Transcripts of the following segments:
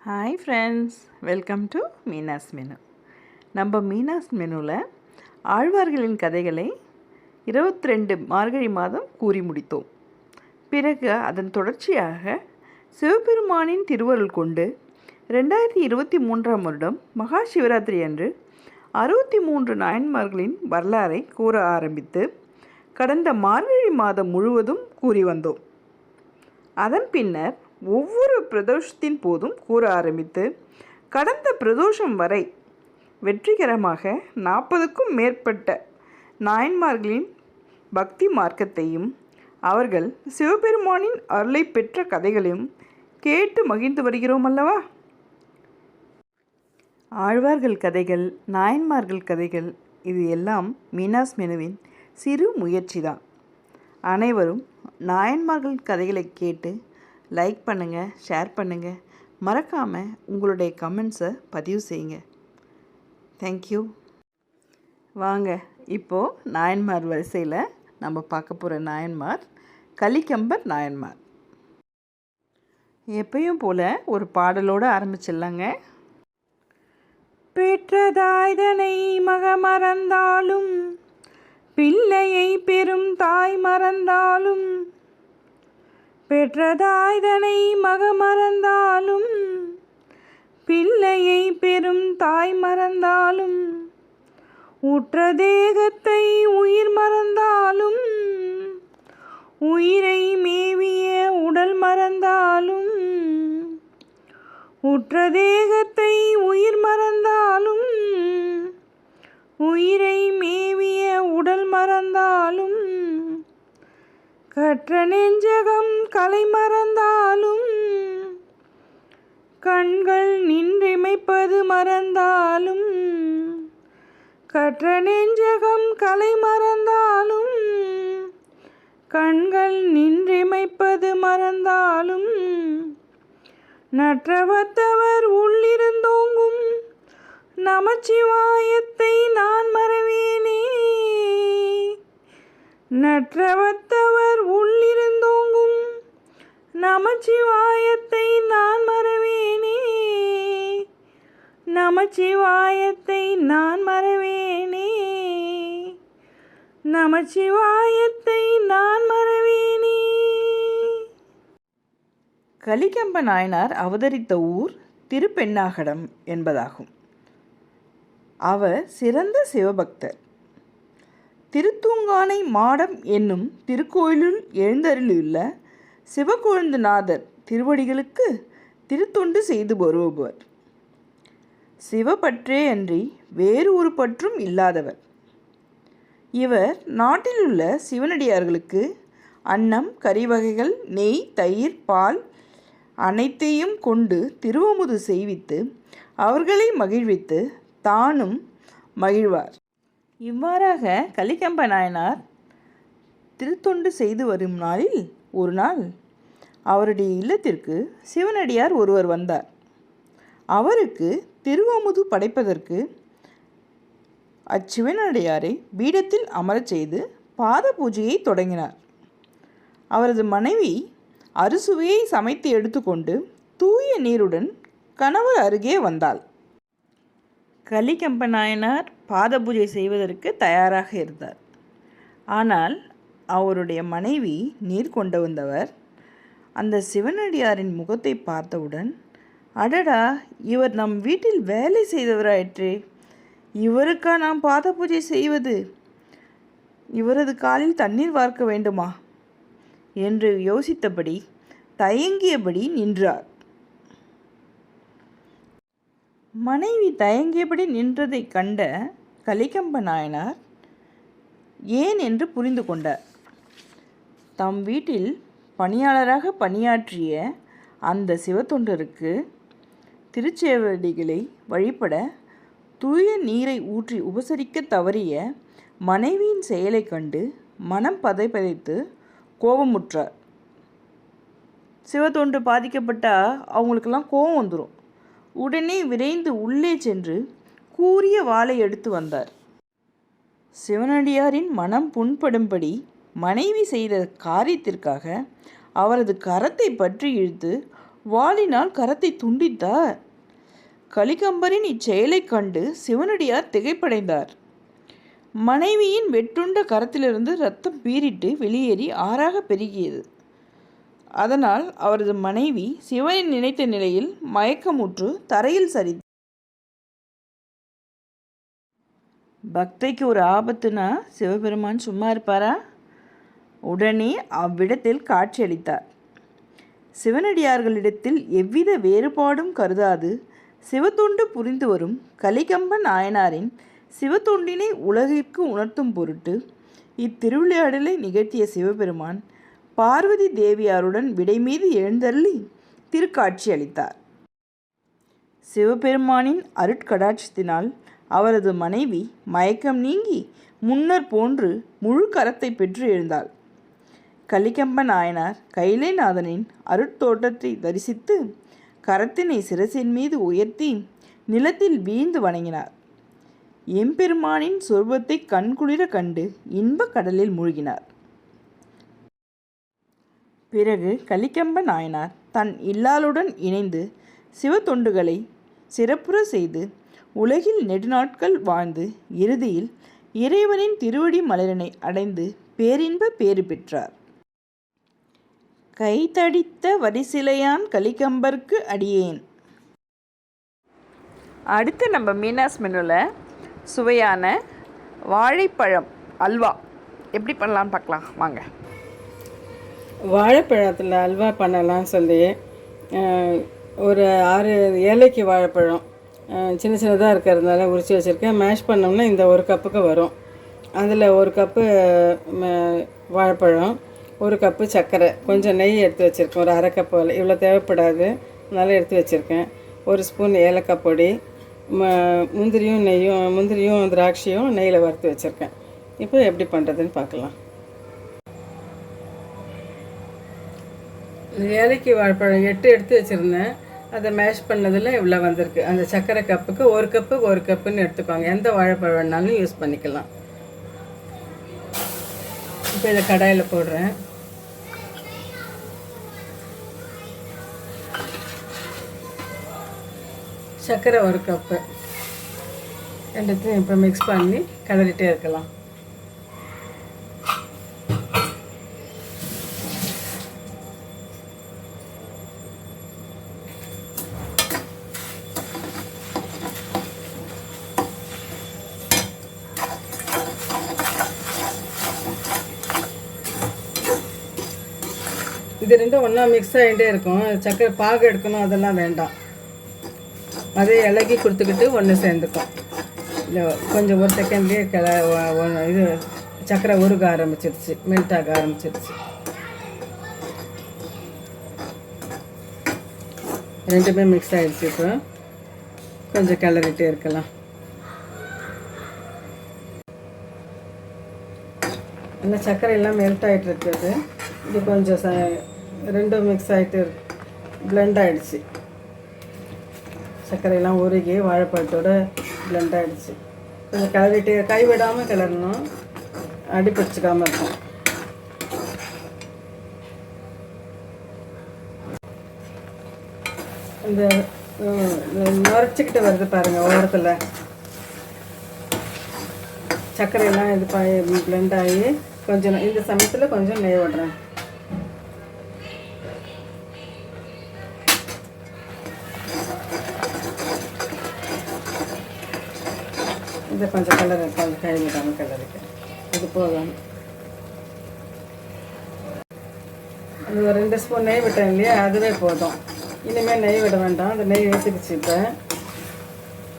Hi friends, welcome to Meena's menu. நம்ம மீனாஸ் மெனுவில் ஆழ்வார்களின் கதைகளை 22 மார்கழி மாதம் கூறி முடித்தோம். பிறகு அதன் தொடர்ச்சியாக சிவபெருமானின் திருவருள் கொண்டு 2023ஆம் வருடம் மகா சிவராத்திரி அன்று 63 நாயன்மார்களின் வரலாறை கூற ஆரம்பித்து கடந்த மார்கழி மாதம் முழுவதும் கூறி வந்தோம். அதன் பின்னர் ஒவ்வொரு பிரதோஷத்தின் போதும் கூற ஆரம்பித்து கடந்த பிரதோஷம் வரை வெற்றிகரமாக 40க்கும் மேற்பட்ட நாயன்மார்களின் பக்தி மார்க்கத்தையும் அவர்கள் சிவபெருமானின் அருளை பெற்ற கதைகளையும் கேட்டு மகிழ்ந்து வருகிறோம் அல்லவா? ஆழ்வார்கள் கதைகள், நாயன்மார்கள் கதைகள், இது எல்லாம் மீனாஸ் மெனுவின் சிறு முயற்சி தான். அனைவரும் நாயன்மார்கள் கதைகளை கேட்டு லைக் பண்ணுங்கள், ஷேர் பண்ணுங்கள், மறக்காமல் உங்களுடைய கமெண்ட்ஸை பதிவு செய்யுங்க. தேங்க்யூ. வாங்க, இப்போது நாயன்மார் வரிசையில் நம்ம பார்க்க போகிற நாயன்மார் கலிக்கம்பர் நாயன்மார். எப்பயும் போல் ஒரு பாடலோடு ஆரம்பிச்சிடலாங்க. பெற்றதாய்தனை மக மறந்தாலும் பிள்ளையை பெரும் தாய் மறந்தாலும், பெற்றதாய்தனை மக மறந்தாலும் பிள்ளையை பெரும் தாய் மறந்தாலும், உற்ற தேகத்தை உயிர் மறந்தாலும் உயிரை மேவிய உடல் மறந்தாலும், உற்ற தேகத்தை உயிர் மறந்தாலும் உயிரை மேவிய உடல் மறந்தாலும், கற்ற நெஞ்சகம் கலை மறந்தாலும் கண்கள் நின்றிமைப்பது மறந்தாலும், கற்ற நெஞ்சகம் கலை மறந்தாலும் கண்கள் நின்றிமைப்பது மறந்தாலும், நற்றவத்தவர் உள்ளிருந்தோங்கும் நமச்சிவாயத்தை நான் மறவேனே, நற்றவத்தவர் உள்ளிருந்தோங்கும் நமச்சிவாயத்தை நான் மறவேனே, நமச்சிவாயத்தை நான் மறவேனே, நமச்சிவாயத்தை நான் மறவேனே. கலிக்கம்ப நாயனார் அவதரித்த ஊர் திருப்பெண்ணாகடம் என்பதாகும். அவர் சிறந்த சிவபக்தர். திருத்தூங்கானை மாடம் என்னும் திருக்கோயிலுள் எழுந்தருளியுள்ள சிவகொழுந்துநாதர் திருவடிகளுக்கு திருத்தொண்டு செய்து வருபவர். சிவப்பற்றே அன்றி வேறு ஒரு பற்றும் இல்லாதவர். இவர் நாட்டிலுள்ள சிவனடியார்களுக்கு அன்னம், கறிவகைகள், நெய், தயிர், பால் அனைத்தையும் கொண்டு திருவமுது செய்வித்து அவர்களை மகிழ்வித்து தானும் மகிழ்வார். இவ்வாறாக கலிக்கம்ப நாயனார் திருத்தொண்டு செய்து வரும் நாளில் ஒரு நாள் அவருடைய இல்லத்திற்கு சிவனடியார் ஒருவர் வந்தார். அவருக்கு திருவமுது படைப்பதற்கு அச்சிவனடியாரை பீடத்தில் அமரச் செய்து பாத பூஜையை தொடங்கினார். அவரது மனைவி அறுசுவையை சமைத்து எடுத்துக்கொண்டு தூய நீருடன் கணவர் அருகே வந்தாள். கலிக்கம்ப நாயனார் பாத பூஜை செய்வதற்கு தயாராக இருந்தார். ஆனால் அவருடைய மனைவி நீர் கொண்டு வந்தவர் அந்த சிவனடியாரின் முகத்தை பார்த்தவுடன், அடடா, இவர் நம் வீட்டில் வேலை செய்தவராயிற்றே, இவருக்கா நாம் பாத பூஜை செய்வது? இவரது காலில் தண்ணீர் வார்க்க வேண்டுமா என்று யோசித்தபடி தயங்கியபடி நின்றார். மனைவி தயங்கியபடி நின்றதை கண்ட கலிக்கம்ப நாயனார் ஏன் என்று புரிந்து கொண்டார். தம் வீட்டில் பணியாளராக பணியாற்றிய அந்த சிவத்தொண்டருக்கு திருச்சேவடிகளை வழிபட தூய நீரை ஊற்றி உபசரிக்க தவறிய மனைவியின் செயலை கண்டு மனம் பதைத்து கோபமுற்றார். சிவத்தொண்டு பாதிக்கப்பட்டால் அவங்களுக்கெல்லாம் கோபம் வந்துடும். உடனே விரைந்து உள்ளே சென்று கூரிய வாளை எடுத்து வந்தார். சிவனடியாரின் மனம் புண்படும்படி மனைவி செய்த காரியத்திற்காக அவரது கரத்தை பற்றி இழுத்து வாளினால் கரத்தை துண்டித்தார். கலிகம்பரின் இச்செயலைக் கண்டு சிவனடியார் திகைப்படைந்தார். மனைவியின் வெட்டுண்ட கரத்திலிருந்து இரத்தம் பீறிட்டு வெளியேறி ஆறாக பெருகியது. அதனால் அவரது மனைவி சிவனை நினைத்த நிலையில் மயக்கமுற்று தரையில் சரிந்தார். பக்தைக்கு ஒரு ஆபத்துனா சிவபெருமான் சும்மா இருப்பாரா? உடனே அவ்விடத்தில் காட்சியளித்தார். சிவனடியார்களிடத்தில் எவ்வித வேறுபாடும் கருதாது சிவத்தொண்டு புரிந்து வரும் கலிகம்ப நாயனாரின் சிவத்தொண்டினை உலகிற்கு உணர்த்தும் பொருட்டு இத்திருவிளையாடலை நிகழ்த்திய சிவபெருமான் பார்வதி தேவியாருடன் விடை மீது எழுந்தருளி திருக்காட்சி அளித்தார். சிவபெருமானின் அருட்கடாட்சத்தினால் அவரது மனைவி மயக்கம் நீங்கி முன்னர் போன்று முழு கரத்தை பெற்று எழுந்தாள். கலிகம்ப நாயனார் கைலைநாதனின் அருட்தோட்டத்தை தரிசித்து கரத்தினை சிரசின் மீது உயர்த்தி நிலத்தில் வீழ்ந்து வணங்கினார். எம்பெருமானின் சொர்பத்தை கண்குளிர கண்டு இன்ப கடலில் மூழ்கினார். பிறகு கலிகம்ப நாயனார் தன் இல்லாளுடன் இணைந்து சிவத்தொண்டுகளை சிறப்புற செய்து உலகில் நெடுநாட்கள் வாழ்ந்து இறுதியில் இறைவனின் திருவடி மலரினை அடைந்து பேரின்ப பேறு பெற்றார். கைதடித்த வரிசிலையான் கலிகம்பர்க்கு அடியேன். அடுத்து நம்ம மீனாஸ் மெனுவில் சுவையான வாழைப்பழம் அல்வா எப்படி பண்ணலான்னு பார்க்கலாம் வாங்க. வாழைப்பழத்தில் அல்வா பண்ணலாம் சொல்லி ஒரு 6 ஏலைக்கு வாழைப்பழம் சின்ன சின்னதாக இருக்கிறதுனால உரித்து வச்சுருக்கேன். மேஷ் பண்ணோம்னா இந்த 1 கப்புக்கு வரும். அதில் 1 கப்பு வாழைப்பழம், 1 கப்பு சர்க்கரை, கொஞ்சம் நெய் எடுத்து வச்சுருக்கேன். ஒரு 1/2 கப்பு இவ்வளோ தேவைப்படாது, அதனால் எடுத்து வச்சுருக்கேன். 1 ஸ்பூன் ஏலக்காய் பொடி, முந்திரியும் திராட்சையும் நெய்யில் வறுத்து வச்சுருக்கேன். இப்போ எப்படி பண்ணுறதுன்னு பார்க்கலாம். ஏலைக்கு வாழைப்பழம் 8 எடுத்து வச்சுருந்தேன். அதை மேஷ் பண்ணதில் இவ்வளோ வந்திருக்கு. அந்த சர்க்கரை கப்புக்கு 1 கப்பு 1 கப்புன்னு எடுத்துக்கோங்க. எந்த வாழைப்பழம் வேணாலும் யூஸ் பண்ணிக்கலாம். இப்போ இதை கடாயில் போடுறேன். சர்க்கரை 1 கப்பு ரெண்டுத்தையும் இப்போ மிக்ஸ் பண்ணி கிளறிட்டே இருக்கலாம். இது ரெண்டும் ஒன்றா மிக்ஸ் ஆகிட்டே இருக்கும். சர்க்கரை பாகு எடுக்கணும் அதெல்லாம் வேண்டாம். அதே இலகி கொடுத்துக்கிட்டு ஒன்று சேர்ந்துக்கும். இல்லை கொஞ்சம் 1 செகண்ட்லேயே இது சர்க்கரை உருக ஆரம்பிச்சிருச்சு, மெல்ட் ஆக ஆரம்பிச்சிருச்சு. ரெண்டுமே மிக்ஸ் ஆகிடுச்சு. இப்போ கொஞ்சம் கிளறிட்டே இருக்கலாம். அந்த சர்க்கரை எல்லாம் மெல்ட் ஆகிட்டு இருக்குது. இது கொஞ்சம் ரெண்டும் மிக்ஸ் ஆகிட்டு பிளெண்ட் ஆகிடுச்சு. சர்க்கரையெல்லாம் உருகி வாழைப்பழத்தோட பிளெண்ட் ஆகிடுச்சு. கொஞ்சம் கிளறிட்டு கைவிடாமல் கிளறணும், அடி பிடிச்சிக்காமல் இருக்கும். இந்த நுரைச்சிக்கிட்டு வருது பாருங்கள் ஓரத்தில். சர்க்கரையெல்லாம் இது பிளெண்ட் ஆகி கொஞ்சம் இந்த சமயத்தில் கொஞ்சம் நெய் விடுறேன். இதை கொஞ்சம் கொஞ்சம் கை விடாமல் கிளறிக்கிறேன். இது போதும். அது ஒரு 2 ஸ்பூன் நெய் விட்டேன் இல்லையா, அதுவே போதும். இனிமேல் நெய் விட வேண்டாம். அந்த நெய் ஏற்றிக்கிச்சு. இப்போ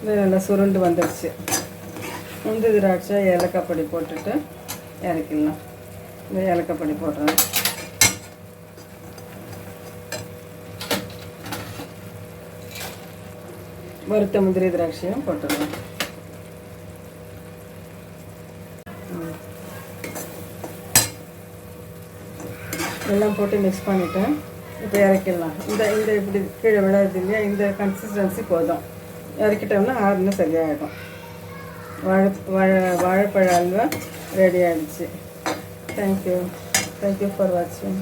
இது நல்லா சுருண்டு வந்துடுச்சு. முந்திரி திராட்சை ஏலக்காய் பொடி போட்டுட்டு இறக்கிடலாம். இந்த ஏலக்காய் பொடி போடுறேன். வறுத்த முந்திரி திராட்சையும் போட்டுடலாம். எல்லாம் போட்டு மிக்ஸ் பண்ணிவிட்டேன். இப்போ இறக்கிடலாம். இந்த இப்படி கீழே விடாது இல்லையா, இந்த கன்சிஸ்டன்சி போதும். இறக்கிட்டோம்னா ஆறுன்னு சரியாகிடும். வாழைப்பழ அல்வா ரெடி ஆகிடுச்சு. தேங்க்யூ ஃபார் வாட்சிங்.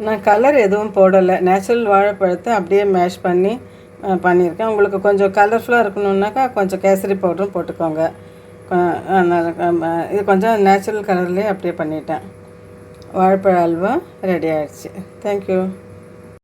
நான் கலர் எதுவும் போடலை, நேச்சுரல் வாழைப்பழத்தை அப்படியே மேஷ் பண்ணி பண்ணியிருக்கேன். உங்களுக்கு கொஞ்சம் கலர்ஃபுல்லாக இருக்கணுன்னாக்கா கொஞ்சம் கேசரி பவுடரும் போட்டுக்கோங்க. இது கொஞ்சம் நேச்சுரல் கலர்லேயே அப்படியே பண்ணிட்டேன். வாழைப்பழ அல்வா ரெடி ஆகிடுச்சு. தேங்க்யூ.